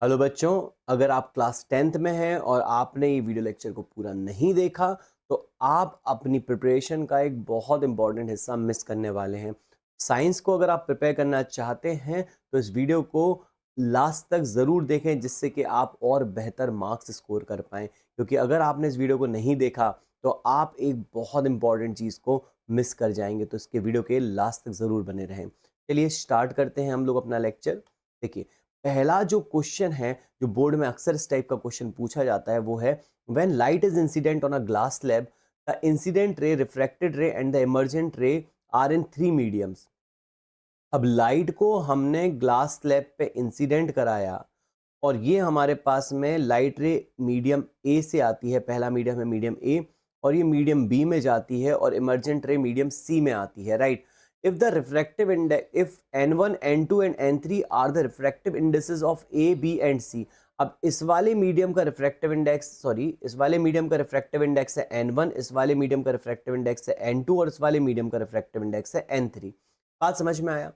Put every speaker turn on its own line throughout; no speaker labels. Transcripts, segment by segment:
Hello बच्चों, अगर आप क्लास 10th में हैं और आपने ये वीडियो लेक्चर को पूरा नहीं देखा तो आप अपनी प्रिपरेशन का एक बहुत इंपॉर्टेंट हिस्सा मिस करने वाले हैं। साइंस को अगर आप प्रिपेयर करना चाहते हैं तो इस वीडियो को लास्ट तक ज़रूर देखें, जिससे कि आप और बेहतर मार्क्स स्कोर कर पाएँ। क्योंकि अगर आपने इस वीडियो को नहीं देखा तो आप एक बहुत इंपॉर्टेंट चीज़ को मिस कर जाएंगे। तो इसके वीडियो के लास्ट तक ज़रूर बने रहें। चलिए स्टार्ट करते हैं हम लोग अपना लेक्चर। देखिए, पहला जो क्वेश्चन है, जो बोर्ड में अक्सर इस टाइप का क्वेश्चन पूछा जाता है, वो है when light is incident on a glass slab, the incident ray, refracted ray and the emergent ray are in three mediums. अब लाइट को हमने ग्लास स्लैब पे इंसिडेंट कराया और ये हमारे पास में लाइट रे मीडियम ए से आती है, पहला मीडियम है मीडियम ए, और ये मीडियम बी में जाती है और इमर्जेंट रे मीडियम सी में आती है, right. If the refractive index, if n1 n2 and n3 are the refractive indices of A B and C. अब इस वाले मीडियम का रिफ्रैक्टिव इंडेक्स, सॉरी, इस वाले मीडियम का रिफ्रैक्टिव इंडेक्स है n1, इस वाले मीडियम का रिफ्रैक्टिव इंडेक्स है n2 और इस वाले मीडियम का रिफ्रैक्टिव इंडेक्स है n3। बात समझ में आया?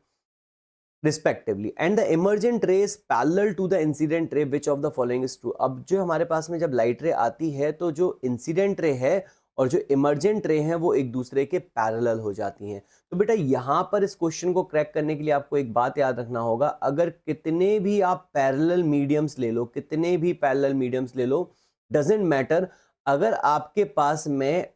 Respectively, and the emergent ray is parallel to the incident ray, which of the following is true. अब जो हमारे पास में जब लाइट रे आती है तो जो इंसिडेंट रे है और जो इमर्जेंट रे हैं वो एक दूसरे के पैरेलल हो जाती हैं। तो बेटा यहाँ पर इस क्वेश्चन को क्रैक करने के लिए आपको एक बात याद रखना होगा, अगर कितने भी आप पैरेलल मीडियम्स ले लो, कितने भी पैरेलल मीडियम्स ले लो, डजेंट मैटर, अगर आपके पास में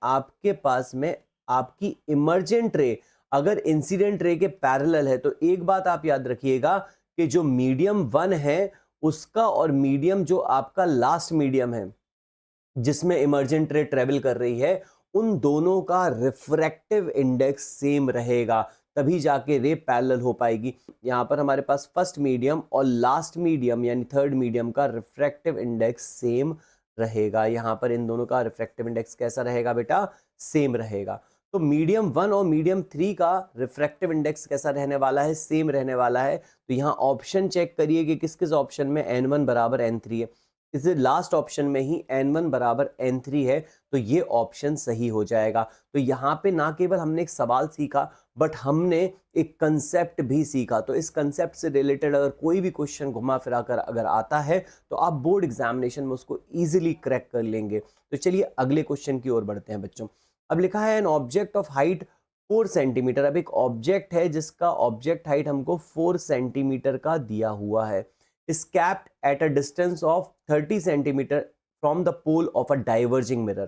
आपकी इमर्जेंट रे अगर इंसिडेंट रे के पैरेलल है, तो एक बात आप याद रखिएगा कि जो मीडियम वन है उसका और मीडियम जो आपका लास्ट मीडियम है जिसमें इमर्जेंट रे ट्रेवल कर रही है, उन दोनों का रिफ्रैक्टिव इंडेक्स सेम रहेगा, तभी जाके रे पैरेलल हो पाएगी। यहां पर हमारे पास फर्स्ट मीडियम और लास्ट मीडियम यानी थर्ड मीडियम का रिफ्रैक्टिव इंडेक्स सेम रहेगा। यहां पर इन दोनों का रिफ्रैक्टिव इंडेक्स कैसा रहेगा बेटा? सेम रहेगा। तो मीडियम वन और मीडियम थ्री का रिफ्रैक्टिव इंडेक्स कैसा रहने वाला है? सेम रहने वाला है। तो यहाँ ऑप्शन चेक करिए कि किस किस ऑप्शन में n1 बराबर n3 है। इस लास्ट ऑप्शन में ही n1 बराबर n3 है, तो ये ऑप्शन सही हो जाएगा। तो यहाँ पे ना केवल हमने एक सवाल सीखा, बट हमने एक कंसेप्ट भी सीखा। तो इस कंसेप्ट से रिलेटेड अगर कोई भी क्वेश्चन घुमा फिरा कर अगर आता है तो आप बोर्ड एग्जामिनेशन में उसको इजीली क्रैक कर लेंगे। तो चलिए अगले क्वेश्चन की ओर बढ़ते हैं बच्चों। अब लिखा है an object of height 4 centimetre. अब एक ऑब्जेक्ट है जिसका ऑब्जेक्ट हाइट हमको 4 सेंटीमीटर का दिया हुआ है, is capped at a distance of 30 centimeter from the pole of a diverging mirror।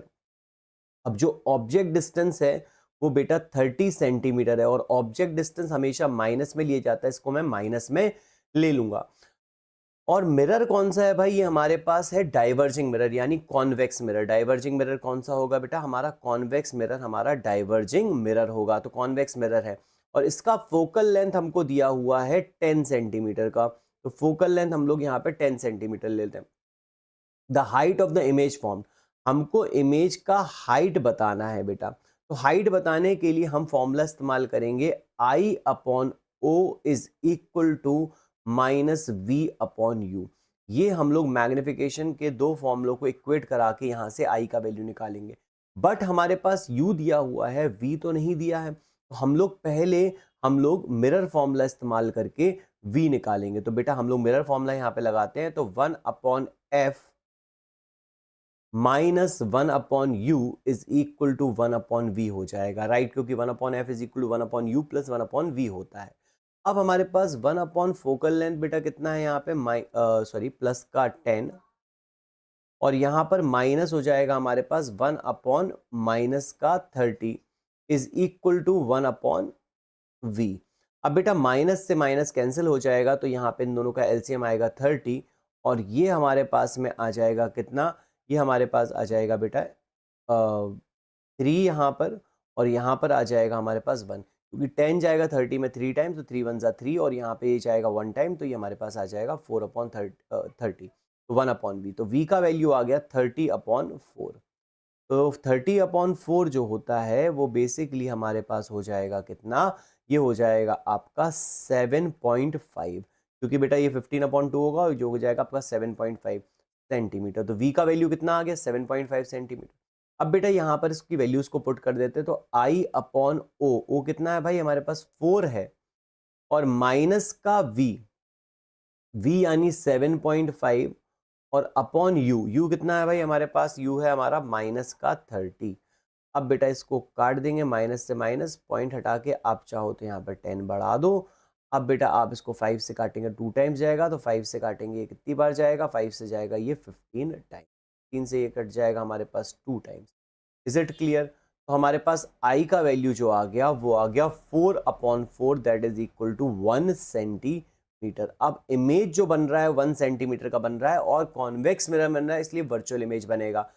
अब जो ऑब्जेक्ट डिस्टेंस है वो बेटा 30 सेंटीमीटर है, और ऑब्जेक्ट डिस्टेंस हमेशा माइनस में लिया जाता है, इसको मैं माइनस में ले लूंगा। और मिरर कौन सा है भाई? ये हमारे पास है डाइवर्जिंग मिरर यानी कॉन्वेक्स मिरर। डाइवर्जिंग मिरर कौन सा होगा बेटा? हमारा कॉन्वेक्स मिरर हमारा डाइवर्जिंग मिरर होगा। तो कॉन्वेक्स मिरर है और इसका फोकल लेंथ हमको दिया हुआ है 10 सेंटीमीटर का। तो फोकल लेंथ हम लोग यहाँ पे 10 सेंटीमीटर लेते हैं। The height of the image form, हमको इमेज का हाइट बताना है बेटा। तो हाइट बताने के लिए हम फॉर्मूला इस्तेमाल करेंगे, I upon O is equal to minus V upon U. ये हम लोग मैग्निफिकेशन के दो फॉर्मूलों को इक्वेट करा के यहाँ से आई का वैल्यू निकालेंगे। बट हमारे पास यू दिया हुआ है, वी तो नहीं दिया है। तो हम लोग मिरर फॉर्मूला इस्तेमाल करके वी निकालेंगे। तो बेटा हम लोग मिरर फॉर्मूला यहाँ पे लगाते हैं, तो 1 upon F minus 1 upon U is equal to 1 upon V हो जाएगा, राइट। क्योंकि 1 upon F is equal to 1 upon U plus 1 upon V होता है। अब हमारे पास 1 अपॉन फोकल लेंथ बेटा कितना है यहाँ पे? सॉरी, प्लस का 10, और यहाँ पर माइनस हो जाएगा हमारे पास 1 अपॉन माइनस का 30 is equal to 1 upon V. अब बेटा माइनस से माइनस कैंसिल हो जाएगा, तो यहाँ पे इन दोनों का एलसीएम आएगा 30, और ये हमारे पास में आ जाएगा कितना? ये हमारे पास आ जाएगा बेटा 3 यहाँ पर, और यहाँ पर आ जाएगा हमारे पास 1। क्योंकि 10 जाएगा 30 में 3 टाइम्स, तो 3 वन ज़ा 3, और यहाँ पे ये जाएगा 1 टाइम, तो ये हमारे पास आ जाएगा 4 अपॉन 30, तो 1 अपॉन वी। तो वी का वैल्यू आ गया 30 अपॉन 4। तो 30 अपॉन 4 जो होता है वो बेसिकली हमारे पास हो जाएगा कितना? ये हो जाएगा आपका 7.5, क्योंकि बेटा ये 15 अपॉन 2 होगा जो हो जाएगा आपका 7.5 सेंटीमीटर। तो v का वैल्यू कितना आ गया? 7.5 सेंटीमीटर। अब बेटा यहाँ पर इसकी वैल्यूज को पुट कर देते हैं, तो i अपॉन ओ कितना है भाई? हमारे पास 4 है, और माइनस का v, v यानी 7.5 और अपॉन u कितना है भाई हमारे पास, u है हमारा माइनस का 30। अब बेटा इसको काट देंगे, माइनस से माइनस, पॉइंट हटा के आप चाहो तो यहाँ पर 10 बढ़ा दो। अब बेटा आप इसको 5 से काटेंगे 2 टाइम्स जाएगा, तो 5 से काटेंगे ये कितनी बार जाएगा, 5 से जाएगा ये 15 टाइम, 3 से ये कट जाएगा हमारे पास 2 टाइम्स। Is it clear? तो हमारे पास i का वैल्यू जो आ गया वो आ गया 4/4, that is equal to 1 centimetre. अब इमेज जो बन रहा है 1 सेंटीमीटर का बन रहा है और कॉन्वेक्स मिरर बन रहा है, इसलिए वर्चुअल इमेज बनेगा।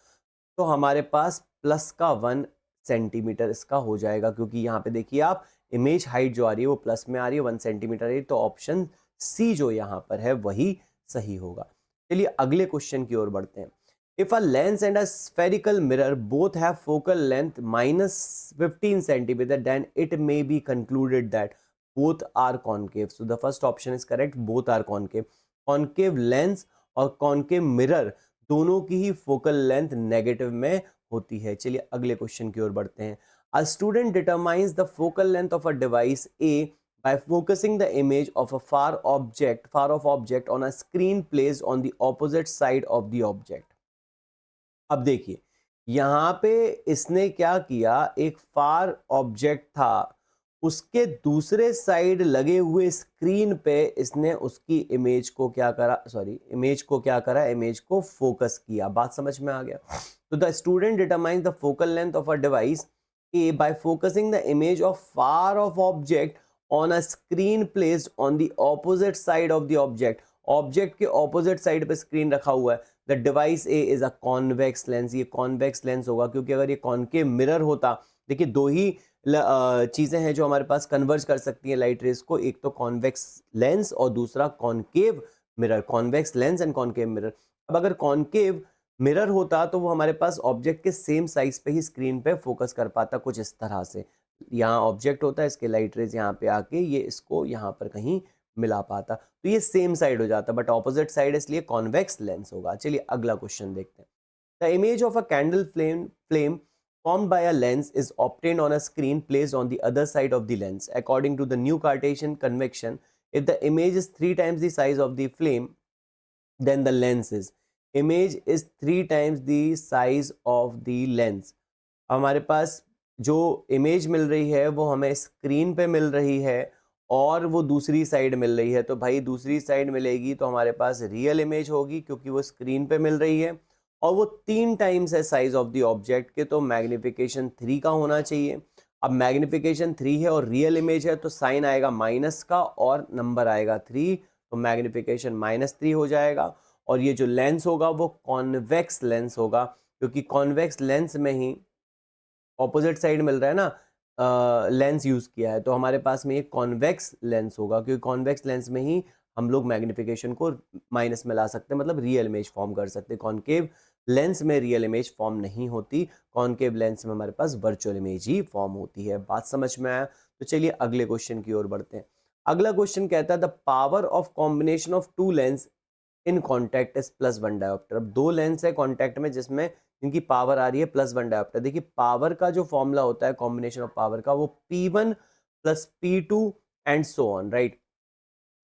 तो हमारे पास प्लस का 1 सेंटीमीटर इसका हो जाएगा, क्योंकि यहाँ पे देखिए आप इमेज हाइट जो आ रही है वो प्लस में आ रही है, 1 सेंटीमीटर आ रही है, तो ऑप्शन सी जो यहाँ पर है वही सही होगा। चलिए अगले क्वेश्चन की ओर बढ़ते हैं। If a lens and a spherical mirror both have focal length -15 centimetre, then it may be concluded that both are concave. So the first option is correct, both are concave. Concave lens और concave mirror दोनों की ही focal length negative में होती है। चलिए अगले question की ओर बढ़ते हैं। A student determines the focal length of a device A by focusing the image of a far off object on a screen placed on the opposite side of the object। अब देखिए यहाँ पे इसने क्या किया, एक फार ऑब्जेक्ट था, उसके दूसरे साइड लगे हुए स्क्रीन पे इसने उसकी इमेज को क्या करा, इमेज को फोकस किया। बात समझ में आ गया? तो the student determine the focal length of a device A bye focusing the image of far of object on a screen placed on the opposite side of the object. Object के opposite side पे screen रखा हुआ है। The device A is a convex lens, ये convex lens होगा, क्योंकि अगर ये कॉन्केव मिरर होता, देखिए दो ही चीजें हैं जो हमारे पास कन्वर्ज कर सकती हैं लाइट रेज को, एक तो कॉन्वेक्स लेंस और दूसरा concave mirror, convex lens and concave mirror. अब अगर कॉन्केव मिरर होता तो वो हमारे पास ऑब्जेक्ट के सेम साइज पे ही स्क्रीन पे फोकस कर पाता, कुछ इस तरह से। यहाँ ऑब्जेक्ट होता है, इसके लाइट रेज यहाँ पे आके ये इसको यहाँ पर कहीं मिला पाता, तो ये सेम साइड हो जाता, बट ऑपोजिट साइड इसलिए कॉन्वेक्स लेंस होगा। चलिए अगला क्वेश्चन देखते हैं। The image of a candle flame formed by a lens is obtained on a screen placed on the other side of the lens. According to the new Cartesian convection, if the image is 3 times the size of the flame, then the lens is image is 3 times the size of the lens। हमारे पास जो image मिल रही है वो हमें screen पे मिल रही है और वो दूसरी साइड मिल रही है, तो भाई दूसरी साइड मिलेगी तो हमारे पास रियल इमेज होगी, क्योंकि वो स्क्रीन पे मिल रही है और वो 3 टाइम्स है साइज ऑफ द ऑब्जेक्ट के, तो मैग्निफिकेशन 3 का होना चाहिए। अब मैग्निफिकेशन 3 है और रियल इमेज है, तो साइन आएगा माइनस का और नंबर आएगा 3, तो मैग्निफिकेशन -3 हो जाएगा। और ये जो लेंस होगा वो कॉन्वेक्स लेंस होगा, क्योंकि कॉन्वेक्स लेंस में ही ऑपोजिट साइड मिल रहा है ना, लेंस यूज किया है, तो हमारे पास में ये कॉन्वेक्स लेंस होगा, क्योंकि कॉन्वेक्स लेंस में ही हम लोग मैग्निफिकेशन को माइनस में ला सकते हैं, मतलब रियल इमेज फॉर्म कर सकते हैं। कॉन्केव लेंस में रियल इमेज फॉर्म नहीं होती, कॉन्केव लेंस में हमारे पास वर्चुअल इमेज ही फॉर्म होती है। बात समझ में आया? तो चलिए अगले क्वेश्चन की ओर बढ़ते हैं। अगला क्वेश्चन कहता है the power of combination of two lens in contact is +1 dioptre. अब दो लेंस है कॉन्टैक्ट में जिसमें इनकी पावर आ रही है +1 डायोप्टर। देखिए पावर का जो फॉर्मूला होता है कॉम्बिनेशन ऑफ पावर का, वो P1 + P2 and so on, right.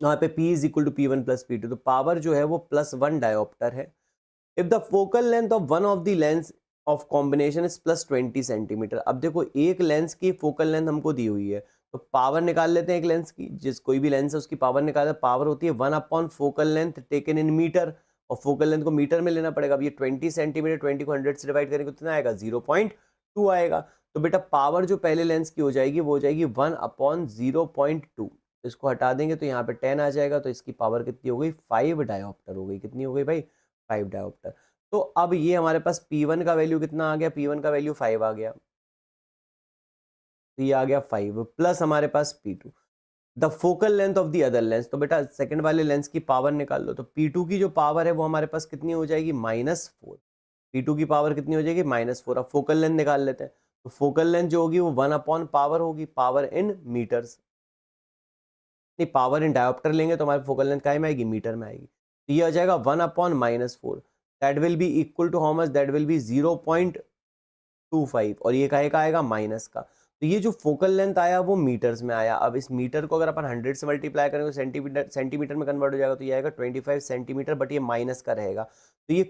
यहाँ पे P is equal to P1 + P2, तो पावर जो है वो +1 डायोप्टर है। If the focal length of one of the lens of combination is +20 centimetre. अब देखो एक लेंस की फोकल लेंथ हमको दी हुई है, तो पावर निकाल लेते हैं एक लेंस की, जिस कोई भी लेंस है उसकी पावर निकाल, पावर होती है 1/, focal length taken in metre, और फोकल लेंथ को मीटर में लेना पड़ेगा। अब ये 20 सेंटीमीटर, 20 को 100 से डिवाइड करेंगे कितना आएगा, 0.2 आएगा। तो बेटा पावर जो पहले लेंस की हो जाएगी वो हो जाएगी 1/0.2, इसको हटा देंगे तो यहाँ पे 10 आ जाएगा, तो इसकी पावर कितनी हो गई, 5 डायोप्टर हो गई। कितनी हो गई भाई, 5 डायोप्टर। तो अब ये हमारे पास P1 का वैल्यू कितना आ गया, P1 का वैल्यू 5 आ गया, तो ये आ गया 5 प्लस हमारे पास P2 the focal length of the other lens. तो बेटा सेकंड वाले लेंस की पावर निकाल लो, तो P2 की जो पावर है वो हमारे पास कितनी हो जाएगी, -4। P2 की पावर कितनी हो जाएगी, -4। अब फोकल लेंथ निकाल लेते हैं, तो फोकल लेंथ जो होगी वो 1/, पावर होगी, पावर इन मीटर्स, नहीं पावर इन डायोप्टर लेंगे तो हमारे फोकल लेंथ काय में आएगी, मीटर में आएगी। तो ये आ जाएगा 1/-4, that will be equal to how much, that will be 0.25, और ये काहे का आएगा, माइनस का। तो ये जो फोकल लेंथ आया वो मीटर्स में आया। अब इस मीटर को अगर अपन 100 से मल्टीप्लाई करेंगे तो सेंटीमीटर में कन्वर्ट हो जाएगा, तो ये आएगा 25 सेंटीमीटर, बट ये माइनस का रहेगा। तो ये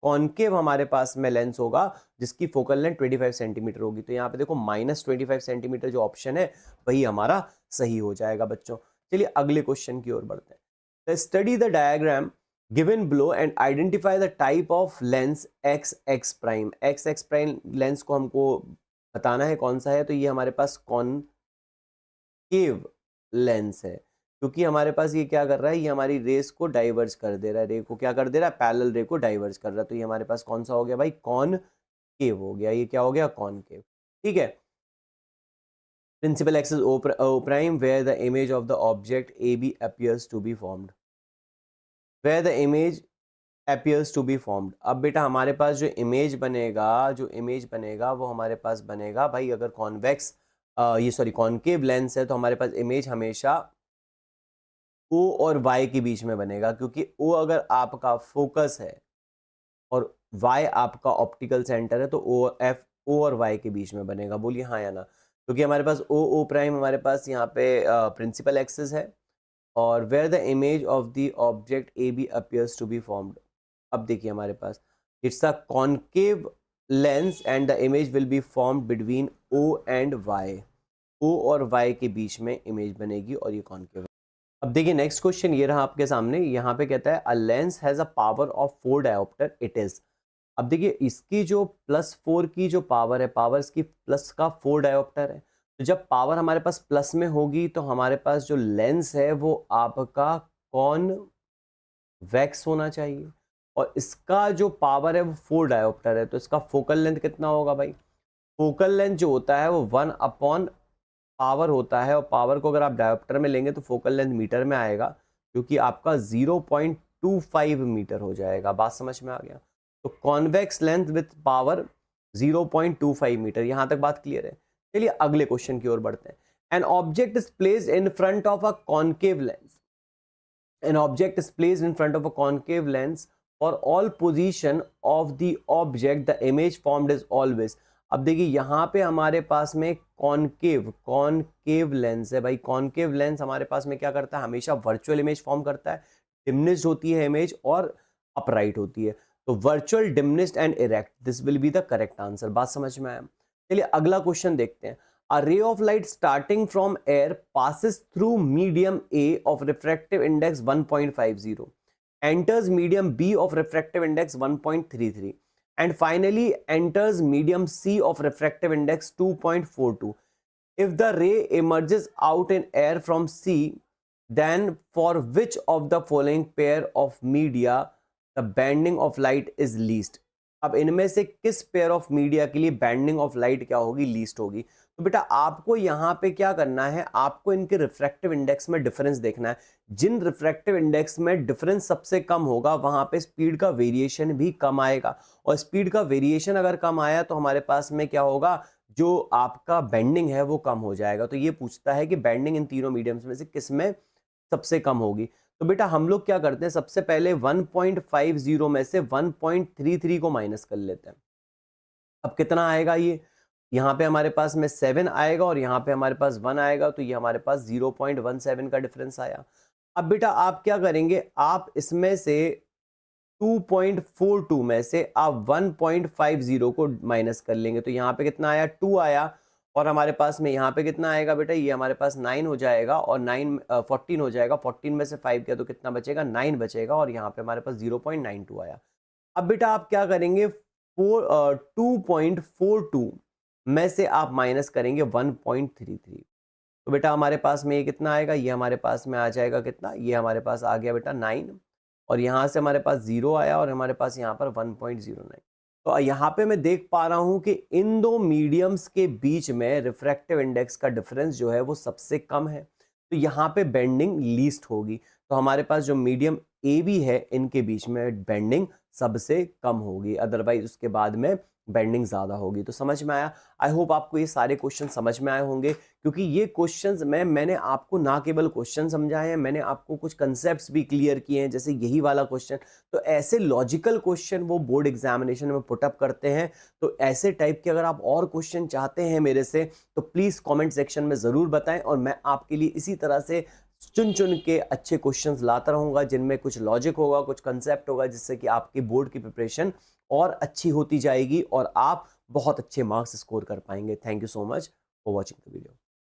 कॉनकेव हमारे पास में लेंस होगा जिसकी फोकल लेंथ 25 सेंटीमीटर होगी। तो यहाँ पे देखो -25 सेंटीमीटर जो ऑप्शन है वही हमारा सही हो जाएगा बच्चों। चलिए अगले क्वेश्चन की ओर बढ़ते हैं। Study the diagram given below and identify the type of lens ex prime. Ex prime lens को हमको बताना है कौन सा है, तो ये हमारे पास कॉनकेव लेंस है, क्योंकि हमारे पास ये क्या कर रहा है, ये हमारी रेस को डाइवर्ज कर दे रहा है, रे को क्या कर दे रहा है, पैरेलल रे को डाइवर्ज कर रहा है। तो ये हमारे पास कौन सा हो गया भाई, कॉनकेव हो गया। ये क्या हो गया, कॉनकेव। ठीक है। Principal axis O prime where the image of the object A B appears to be formed. Where the image appears to be formed। अब बेटा हमारे पास जो इमेज बनेगा वो हमारे पास बनेगा भाई, अगर कॉन्वेक्स कॉनकेव लेंस है तो हमारे पास इमेज हमेशा O और Y के बीच में बनेगा, क्योंकि O अगर आपका फोकस है और Y आपका ऑप्टिकल सेंटर है तो O और Y के बीच में बनेगा। बोलिए हाँ या ना। क्योंकि हमारे पास O प्राइम हमारे पास यहाँ पे प्रिंसिपल एक्सिस है, और where the image of the object A B appears to be formed. अब देखिए हमारे पास it's a concave lens and the image will be formed between O and Y। O और Y के बीच में इमेज बनेगी और ये कॉनकेव है। अब देखिए नेक्स्ट क्वेश्चन ये रहा आपके सामने। यहाँ पे कहता है a lens has a power of 4 dioptre it is. अब देखिए इसकी जो +4 की जो पावर है, पावर इसकी प्लस का 4 डायोप्टर है। तो जब पावर हमारे पास प्लस में होगी तो हमारे पास जो लेंस है वो आपका कॉन्वेक्स होना चाहिए, और इसका जो पावर है वो 4 डायोप्टर है। तो इसका फोकल लेंथ कितना होगा भाई, फोकल लेंथ जो होता है वो 1 अपॉन पावर होता है, और पावर को अगर आप डायोप्टर में लेंगे तो फोकल लेंथ मीटर में आएगा, क्योंकि आपका 0.25 मीटर हो जाएगा। बात समझ में आ गया। तो convex length with power 0.25 metre. यहां तक बात क्लियर है। चलिए अगले क्वेश्चन की ओर बढ़ते हैं। An object is placed in front of a concave lens. An object is placed in front of a concave lens. For all position of the object, the image formed is always। अब देखिए यहाँ पे हमारे पास में concave lens है भाई। Concave lens हमारे पास में क्या करता है, हमेशा वर्चुअल इमेज फॉर्म करता है। डिमिनिश्ड होती है इमेज और अपराइट होती है। तो virtual, diminished and erect, this will be the correct answer. बात समझ में आया। चलिए अगला क्वेश्चन देखते हैं। A ray of light starting from air passes through medium A of refractive index 1.50, enters medium B of refractive index 1.33, and finally enters medium C of refractive index 2.42. If the ray emerges out in air from C, then for which of the following pair of media the bending of light is least? अब इनमें से किस pair of media के लिए bending of light क्या होगी, least होगी। तो बेटा आपको यहाँ पे क्या करना है, आपको इनके रिफ्रैक्टिव इंडेक्स में डिफरेंस देखना है। जिन रिफ्रैक्टिव इंडेक्स में डिफरेंस सबसे कम होगा वहां पे स्पीड का वेरिएशन भी कम आएगा, और स्पीड का वेरिएशन अगर कम आया तो हमारे पास में क्या होगा, जो आपका बेंडिंग है वो कम हो जाएगा। तो ये पूछता है कि बेंडिंग इन तीनों मीडियम्स में से किस में सबसे कम होगी। तो बेटा हम लोग क्या करते हैं, सबसे पहले 1.50 में से 1.33 को माइनस कर लेते हैं। अब कितना आएगा, ये यहाँ पे हमारे पास में 7 आएगा और यहाँ पे हमारे पास 1 आएगा, तो ये हमारे पास 0.17 का डिफरेंस आया। अब बेटा आप क्या करेंगे, आप इसमें से 2.42 में से आप 1.50 को माइनस कर लेंगे, तो यहाँ पे कितना आया, 2 आया, और हमारे पास में यहाँ पे कितना आएगा बेटा, ये हमारे पास 9 हो जाएगा, और 14 हो जाएगा। 14 में से 5 किया तो कितना बचेगा, 9 बचेगा, और यहाँ पे हमारे पास 0.92 आया। अब बेटा आप क्या करेंगे, 2.42 में से आप माइनस करेंगे 1.33, तो बेटा हमारे पास में ये कितना आएगा, ये हमारे पास में आ जाएगा कितना, ये हमारे पास आ गया बेटा 9, और यहाँ से हमारे पास 0 आया, और हमारे पास यहाँ पर 1.09। तो यहाँ पे मैं देख पा रहा हूँ कि इन दो मीडियम्स के बीच में रिफ्रैक्टिव इंडेक्स का डिफरेंस जो है वो सबसे कम है, तो यहाँ पे बेंडिंग लीस्ट होगी। तो हमारे पास जो मीडियम ए बी है इनके बीच में बेंडिंग सबसे कम होगी, अदरवाइज उसके बाद में बेंडिंग ज़्यादा होगी। तो समझ में आया? आई होप आपको ये सारे क्वेश्चन समझ में आए होंगे, क्योंकि ये क्वेश्चंस मैंने आपको ना केवल क्वेश्चन समझाए हैं, मैंने आपको कुछ कंसेप्ट्स भी क्लियर किए हैं, जैसे यही वाला क्वेश्चन। तो ऐसे लॉजिकल क्वेश्चन वो बोर्ड एग्जामिनेशन में पुट अप करते हैं। तो ऐसे टाइप के अगर आप और क्वेश्चन चाहते हैं मेरे से, तो प्लीज़ कमेंट सेक्शन में ज़रूर बताएं, और मैं आपके लिए इसी तरह से चुन चुन के अच्छे क्वेश्चंस लाता रहूँगा, जिनमें कुछ लॉजिक होगा, कुछ कंसेप्ट होगा, जिससे कि आपकी बोर्ड की प्रिपरेशन और अच्छी होती जाएगी और आप बहुत अच्छे मार्क्स स्कोर कर पाएंगे। Thank you so much for watching the video.